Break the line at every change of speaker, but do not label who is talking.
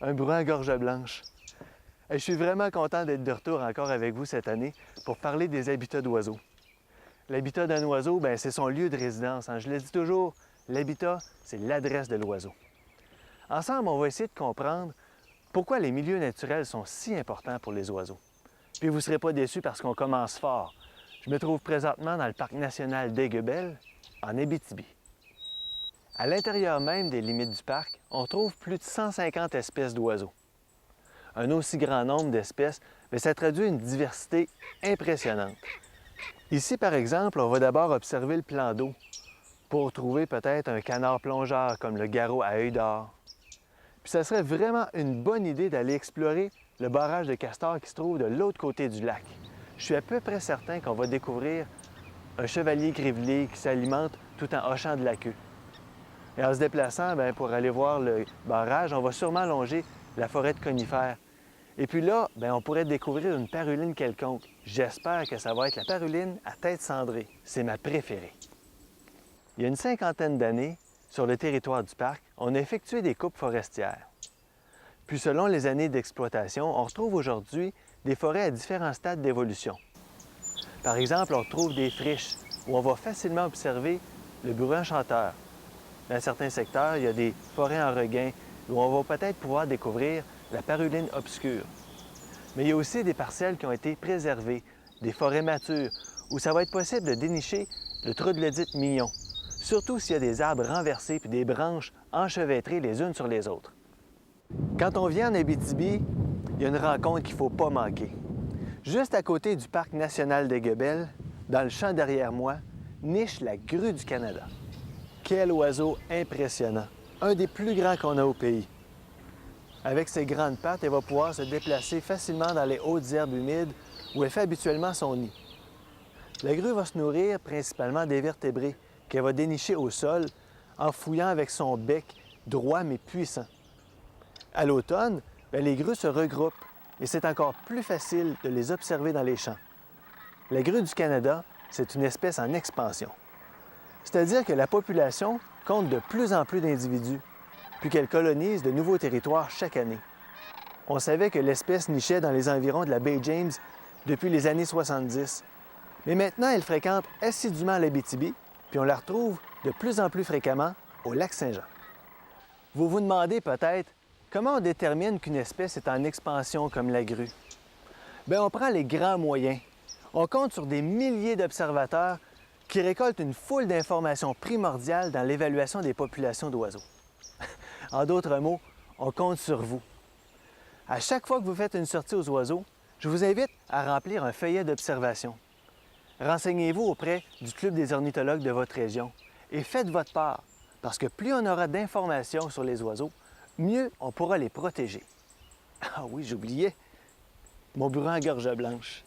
Un bruant à gorge blanche. Je suis vraiment content d'être de retour encore avec vous cette année pour parler des habitats d'oiseaux. L'habitat d'un oiseau, c'est son lieu de résidence. Je le dis toujours, l'habitat, c'est l'adresse de l'oiseau. Ensemble, on va essayer de comprendre pourquoi les milieux naturels sont si importants pour les oiseaux. Puis vous ne serez pas déçus parce qu'on commence fort. Je me trouve présentement dans le parc national d'Aiguebelle, en Abitibi. À l'intérieur même des limites du parc, on trouve plus de 150 espèces d'oiseaux. Un aussi grand nombre d'espèces, ça traduit une diversité impressionnante. Ici, par exemple, on va d'abord observer le plan d'eau pour trouver peut-être un canard plongeur comme le garrot à œil d'or. Puis ça serait vraiment une bonne idée d'aller explorer le barrage de castors qui se trouve de l'autre côté du lac. Je suis à peu près certain qu'on va découvrir un chevalier grivelé qui s'alimente tout en hochant de la queue. Et en se déplaçant, pour aller voir le barrage, on va sûrement longer la forêt de conifères. Et puis là, on pourrait découvrir une paruline quelconque. J'espère que ça va être la paruline à tête cendrée. C'est ma préférée. Il y a une cinquantaine d'années, sur le territoire du parc, on a effectué des coupes forestières. Puis selon les années d'exploitation, on retrouve aujourd'hui des forêts à différents stades d'évolution. Par exemple, on retrouve des friches où on va facilement observer le bruant chanteur. Dans certains secteurs, il y a des forêts en regain où on va peut-être pouvoir découvrir la paruline obscure. Mais il y a aussi des parcelles qui ont été préservées, des forêts matures, où ça va être possible de dénicher le troglodyte mignon, surtout s'il y a des arbres renversés puis des branches enchevêtrées les unes sur les autres. Quand on vient en Abitibi, il y a une rencontre qu'il ne faut pas manquer. Juste à côté du parc national d'Aiguebelle, dans le champ derrière moi, niche la grue du Canada. Quel oiseau impressionnant! Un des plus grands qu'on a au pays. Avec ses grandes pattes, elle va pouvoir se déplacer facilement dans les hautes herbes humides où elle fait habituellement son nid. La grue va se nourrir principalement des vertébrés qu'elle va dénicher au sol en fouillant avec son bec droit mais puissant. À l'automne, les grues se regroupent et c'est encore plus facile de les observer dans les champs. La grue du Canada, c'est une espèce en expansion. C'est-à-dire que la population compte de plus en plus d'individus, puis qu'elle colonise de nouveaux territoires chaque année. On savait que l'espèce nichait dans les environs de la baie James depuis les années 70. Mais maintenant, elle fréquente assidûment l'Abitibi, puis on la retrouve de plus en plus fréquemment au lac Saint-Jean. Vous vous demandez peut-être comment on détermine qu'une espèce est en expansion comme la grue? On prend les grands moyens. On compte sur des milliers d'observateurs qui récoltent une foule d'informations primordiales dans l'évaluation des populations d'oiseaux. En d'autres mots, on compte sur vous. À chaque fois que vous faites une sortie aux oiseaux, je vous invite à remplir un feuillet d'observation. Renseignez-vous auprès du Club des ornithologues de votre région et faites votre part, parce que plus on aura d'informations sur les oiseaux, mieux on pourra les protéger. Ah oui, j'oubliais, mon bruant à gorge blanche.